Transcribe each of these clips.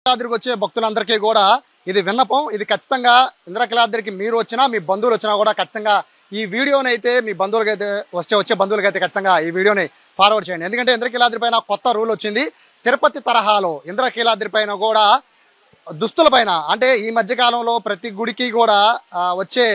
ఇంద్రకీలాద్రికి వచ్చే భక్తులందరికీ కూడా ఇది విన్నపం. ఇది ఖచ్చితంగా ఇంద్రకీలాద్రికి మీరు వచ్చినా మీ బంధువులు వచ్చినా కూడా ఖచ్చితంగా ఈ వీడియోని అయితే మీ బంధువులకైతే వచ్చే బంధువులకైతే ఖచ్చితంగా ఈ వీడియోని ఫార్వర్డ్ చేయండి. ఎందుకంటే ఇంద్రకీలాద్రి పైన కొత్త రూల్ వచ్చింది. తిరుపతి తరహాలో ఇంద్రకీలాద్రి పైన కూడా దుస్తుల పైన అంటే ఈ మధ్యకాలంలో ప్రతి గుడికి కూడా వచ్చే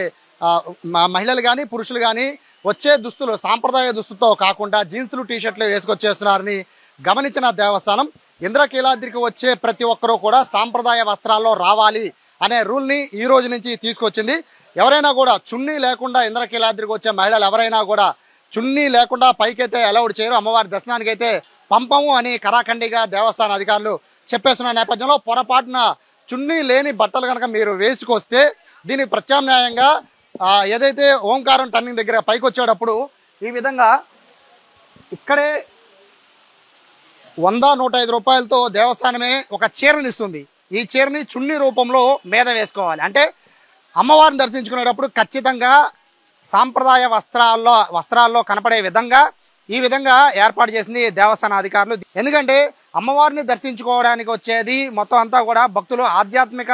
మహిళలు కానీ పురుషులు కానీ వచ్చే దుస్తులు సాంప్రదాయ దుస్తులతో కాకుండా జీన్సులు టీషర్ట్లు వేసుకొచ్చేస్తున్నారని గమనించిన దేవస్థానం ఇంద్రకీలాద్రికి వచ్చే ప్రతి ఒక్కరూ కూడా సాంప్రదాయ వస్త్రాల్లో రావాలి అనే రూల్ని ఈ రోజు నుంచి తీసుకొచ్చింది. ఎవరైనా కూడా చున్నీ లేకుండా ఇంద్రకీలాద్రికి వచ్చే మహిళలు ఎవరైనా కూడా చున్నీ లేకుండా పైకైతే అలౌడ్ చేయరు, అమ్మవారి దర్శనానికి అయితే పంపము అని కరాఖండిగా దేవస్థాన అధికారులు చెప్పేస్తున్న నేపథ్యంలో పొరపాటున చున్నీ లేని బట్టలు కనుక మీరు వేసుకొస్తే దీనికి ప్రత్యామ్నాయంగా ఏదైతే ఓంకారం టర్నింగ్ దగ్గర పైకి వచ్చేటప్పుడు ఈ విధంగా ఇక్కడే 100-105 రూపాయలతో దేవస్థానమే ఒక చీరని ఇస్తుంది. ఈ చీరని చున్నీ రూపంలో మీద వేసుకోవాలి. అంటే అమ్మవారిని దర్శించుకునేటప్పుడు ఖచ్చితంగా సాంప్రదాయ వస్త్రాల్లో కనపడే విధంగా ఈ విధంగా ఏర్పాటు చేసింది దేవస్థాన అధికారులు. ఎందుకంటే అమ్మవారిని దర్శించుకోవడానికి వచ్చేది మొత్తం అంతా కూడా భక్తులు ఆధ్యాత్మిక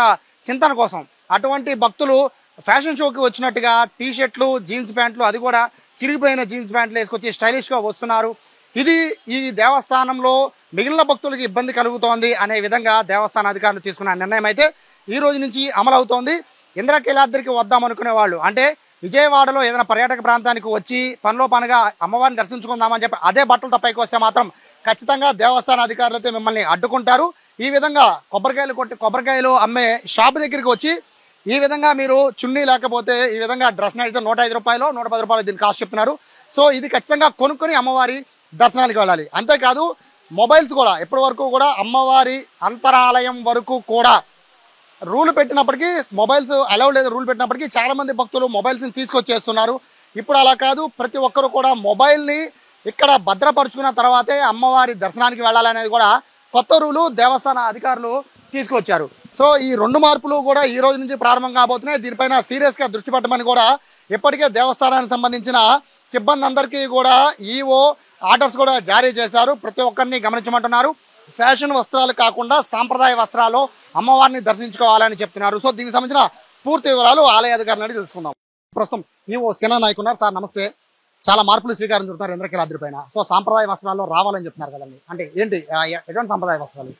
చింతన కోసం. అటువంటి భక్తులు ఫ్యాషన్ షోకి వచ్చినట్టుగా టీషర్ట్లు జీన్స్ ప్యాంట్లు, అది కూడా చిరిగిపోయిన జీన్స్ ప్యాంట్లు వేసుకొచ్చి స్టైలిష్గా వస్తున్నారు. ఇది ఈ దేవస్థానంలో మిగిలిన భక్తులకి ఇబ్బంది కలుగుతోంది అనే విధంగా దేవస్థాన అధికారులు తీసుకున్న నిర్ణయం అయితే ఈ రోజు నుంచి అమలవుతోంది. ఇంద్రకీలాద్రికి వద్దామనుకునే వాళ్ళు అంటే విజయవాడలో ఏదైనా పర్యాటక ప్రాంతానికి వచ్చి పనిలో పనిగా అమ్మవారిని దర్శించుకుందామని చెప్పి అదే బట్టలతో పైకి వస్తే మాత్రం ఖచ్చితంగా దేవస్థాన అధికారులు అయితే మిమ్మల్ని అడ్డుకుంటారు. ఈ విధంగా కొబ్బరికాయలు అమ్మే షాప్ దగ్గరికి వచ్చి ఈ విధంగా మీరు చున్నీ లేకపోతే ఈ విధంగా డ్రెస్ అయితే 105 రూపాయలు 110 రూపాయలు దీని కాస్ట్ చెప్తున్నారు. సో ఇది ఖచ్చితంగా కొనుక్కొని అమ్మవారి దర్శనానికి వెళ్ళాలి. అంతేకాదు మొబైల్స్ కూడా ఇప్పటి వరకు కూడా అమ్మవారి అంతరాలయం వరకు కూడా రూల్ పెట్టినప్పటికీ మొబైల్స్ అలౌడ్ లేదు రూల్ పెట్టినప్పటికీ చాలా మంది భక్తులు మొబైల్స్ని తీసుకొచ్చేస్తున్నారు. ఇప్పుడు అలా కాదు, ప్రతి ఒక్కరు కూడా మొబైల్ని ఇక్కడ భద్రపరుచుకున్న తర్వాతే అమ్మవారి దర్శనానికి వెళ్ళాలనేది కూడా కొత్త రూలు దేవస్థాన అధికారులు తీసుకొచ్చారు. సో ఈ 2 మార్పులు కూడా ఈ రోజు నుంచి ప్రారంభం కాబోతున్నాయి. దీనిపైన సీరియస్గా దృష్టి పెట్టమని కూడా ఇప్పటికే దేవస్థానానికి సంబంధించిన సిబ్బంది అందరికీ కూడా ఈఓ ఆర్డర్స్ కూడా జారీ చేశారు. ప్రతి ఒక్కరిని గమనించమంటున్నారు. ఫ్యాషన్ వస్త్రాలు కాకుండా సాంప్రదాయ వస్త్రాలు అమ్మవారిని దర్శించుకోవాలని చెప్తున్నారు. సో దీనికి సంబంధించిన పూర్తి వివరాలు ఆలయ అధికారులని తెలుసుకుందాం. ప్రస్తుతం ఈఓ సేనా నాయక్ ఉన్నారు. సార్ నమస్తే. చాలా మార్పులు స్వీకారం చుడతారు ఇంద్రకీలాద్రి పైన. సో సాంప్రదాయ వస్త్రాల్లో రావాలని చెప్తున్నారు కదండి, అంటే ఏంటి ఎటువంటి సాంప్రదాయ వస్త్రాలు?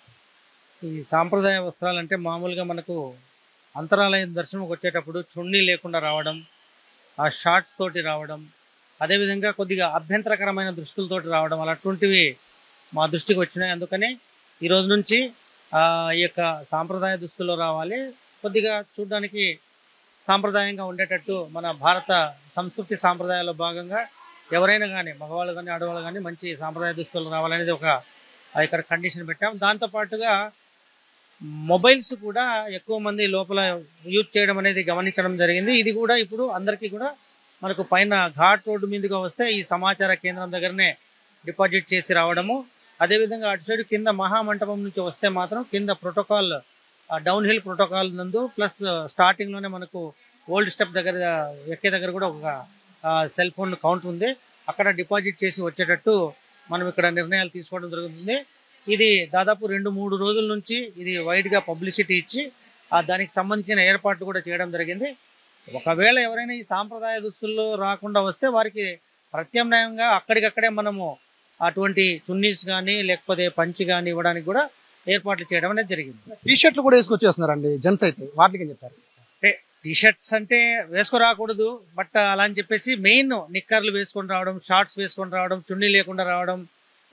ఈ సాంప్రదాయ వస్త్రాలు అంటే మామూలుగా మనకు అంతరాలయం దర్శనంకి వచ్చేటప్పుడు చున్నీ లేకుండా రావడం, ఆ షార్ట్స్ తోటి రావడం, అదేవిధంగా కొద్దిగా అభ్యంతరకరమైన దుస్తులతోటి రావడం అలాంటివి మా దృష్టికి వచ్చినాయి. అందుకని ఈ రోజు నుంచి ఈ యొక్క సాంప్రదాయ దుస్తుల్లో రావాలి. కొద్దిగా చూడడానికి సాంప్రదాయంగా ఉండేటట్టు మన భారత సంస్కృతి సాంప్రదాయాల్లో భాగంగా ఎవరైనా కానీ మగవాళ్ళు కానీ ఆడవాళ్ళు కానీ మంచి సాంప్రదాయ దుస్తులు రావాలనేది ఒక ఇక్కడ కండిషన్ పెట్టాం. దాంతోపాటుగా మొబైల్స్ కూడా ఎక్కువ మంది లోపల యూజ్ చేయడం అనేది గమనించడం జరిగింది. ఇది కూడా ఇప్పుడు అందరికీ కూడా మనకు పైన ఘాట్ రోడ్డు మీదుగా వస్తే ఈ సమాచార కేంద్రం దగ్గరనే డిపాజిట్ చేసి రావడము, అదేవిధంగా అటు సైడ్ కింద మహామంటపం నుంచి వస్తే మాత్రం కింద ప్రోటోకాల్ డౌన్ హిల్ ప్రోటోకాల్ నందు ప్లస్ స్టార్టింగ్లోనే మనకు ఓల్డ్ స్టెప్ దగ్గర ఎక్కే దగ్గర కూడా ఒక సెల్ ఫోన్ కౌంటర్ ఉంది, అక్కడ డిపాజిట్ చేసి వచ్చేటట్టు మనం ఇక్కడ నిర్ణయాలు తీసుకోవడం జరుగుతుంది. ఇది దాదాపు 2-3 రోజుల నుంచి ఇది వైడ్గా పబ్లిసిటీ ఇచ్చి దానికి సంబంధించిన ఏర్పాట్లు కూడా చేయడం జరిగింది. ఒకవేళ ఎవరైనా ఈ సాంప్రదాయ దుస్తుల్లో రాకుండా వస్తే వారికి ప్రత్యామ్నాయంగా అక్కడికక్కడే మనము అటువంటి చున్నీస్ కానీ లేకపోతే పంచి కానీ ఇవ్వడానికి కూడా ఏర్పాట్లు చేయడం అనేది జరిగింది. టీషర్ట్లు కూడా వేసుకొచ్చేస్తున్నారండి జెంట్స్ అయితే, వాటికి ఏం చెప్తారు? అంటే టీషర్ట్స్ అంటే వేసుకురాకూడదు, బట్ అలా అని చెప్పేసి మెయిన్ నిక్కర్లు వేసుకొని రావడం, షార్ట్స్ వేసుకొని రావడం, చున్నీ లేకుండా రావడం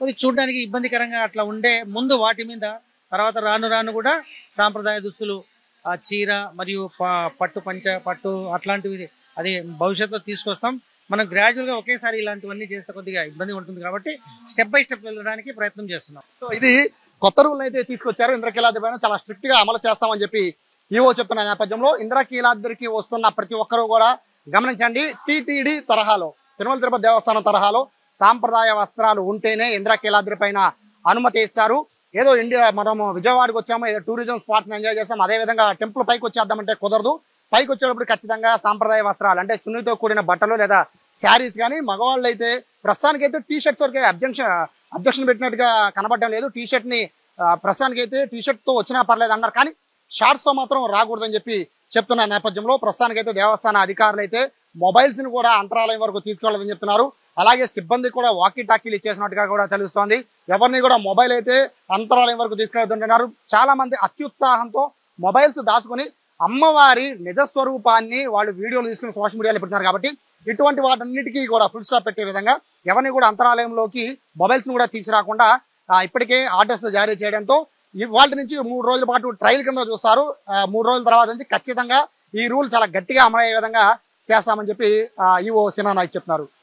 అది చూడడానికి ఇబ్బందికరంగా అట్లా ఉండే ముందు వాటి మీద తర్వాత రాను రాను కూడా సాంప్రదాయ దుస్తులు చీర మరియు పట్టు అట్లాంటివి అది భవిష్యత్తులో తీసుకొస్తాం. మనం గ్రాడ్యువల్గా ఒకేసారి ఇలాంటివన్నీ చేస్తే కొద్దిగా ఇబ్బంది ఉంటుంది కాబట్టి స్టెప్ బై స్టెప్ వెళ్ళడానికి ప్రయత్నం చేస్తున్నాం. సో ఇది కొత్త రూల్ అయితే తీసుకొచ్చారు. ఇంద్రకీలాద్రి పైన చాలా స్ట్రిక్ట్ గా అమలు చేస్తామని చెప్పి ఈవో చెప్తున్న నేపథ్యంలో ఇంద్రకీలాద్రికి వస్తున్న ప్రతి ఒక్కరూ కూడా గమనించండి. టీటీడీ తరహాలో తిరుమల తిరుపతి దేవస్థానం తరహాలో సాంప్రదాయ వస్త్రాలు ఉంటేనే ఇంద్రకీలాద్రి పైన అనుమతి ఇస్తారు. ఏదో మనము విజయవాడకి వచ్చాము, ఏదో టూరిజం స్పాట్స్ ఎంజాయ్ చేస్తాం, అదేవిధంగా టెంపుల్ పైకి వచ్చేద్దామంటే కుదరదు. పైకి వచ్చేటప్పుడు ఖచ్చితంగా సాంప్రదాయ వస్త్రాలు అంటే చున్నీతో కూడిన బట్టలు లేదా శారీస్ కానీ, మగవాళ్ళు అయితే ప్రస్తుతానికైతే టీ షర్ట్స్ వరకే అబ్జెక్షన్ పెట్టినట్టుగా కనబడడం లేదు. టీ షర్ట్ ని ప్రస్తుతానికి అయితే టీషర్ట్ తో వచ్చినా పర్లేదు అన్నారు, కానీ షార్ట్స్ తో మాత్రం రాకూడదని చెప్పి చెప్తున్న నేపథ్యంలో ప్రస్తుతానికి అయితే దేవస్థాన అధికారులు అయితే మొబైల్స్ ని కూడా అంతరాలయం వరకు తీసుకెళ్లాలని చెప్తున్నారు. అలాగే సిబ్బంది కూడా వాకీ టాకీలు ఇచ్చేసినట్టుగా కూడా తెలుస్తోంది. ఎవరిని కూడా మొబైల్ అయితే అంతరాలయం వరకు తీసుకెళ్తుంటున్నారు. చాలా మంది అత్యుత్సాహంతో మొబైల్స్ దాచుకుని అమ్మవారి నిజస్వరూపాన్ని వాళ్ళు వీడియోలు తీసుకుని సోషల్ మీడియాలో పెడుతున్నారు. కాబట్టి ఇటువంటి వాటన్నిటికీ కూడా ఫుల్ స్టాప్ పెట్టే విధంగా ఎవరిని కూడా అంతరాలయంలోకి మొబైల్స్ కూడా తీసుకురాకుండా ఇప్పటికే ఆర్డర్స్ జారీ చేయడంతో ఇవాళ నుంచి 3 రోజుల పాటు ట్రయల్ కింద చూస్తారు. 3 రోజుల తర్వాత నుంచి ఖచ్చితంగా ఈ రూల్ చాలా గట్టిగా అమలయ్యే విధంగా చేస్తామని చెప్పి ఈవో సినా నాయక్ చెప్తున్నారు.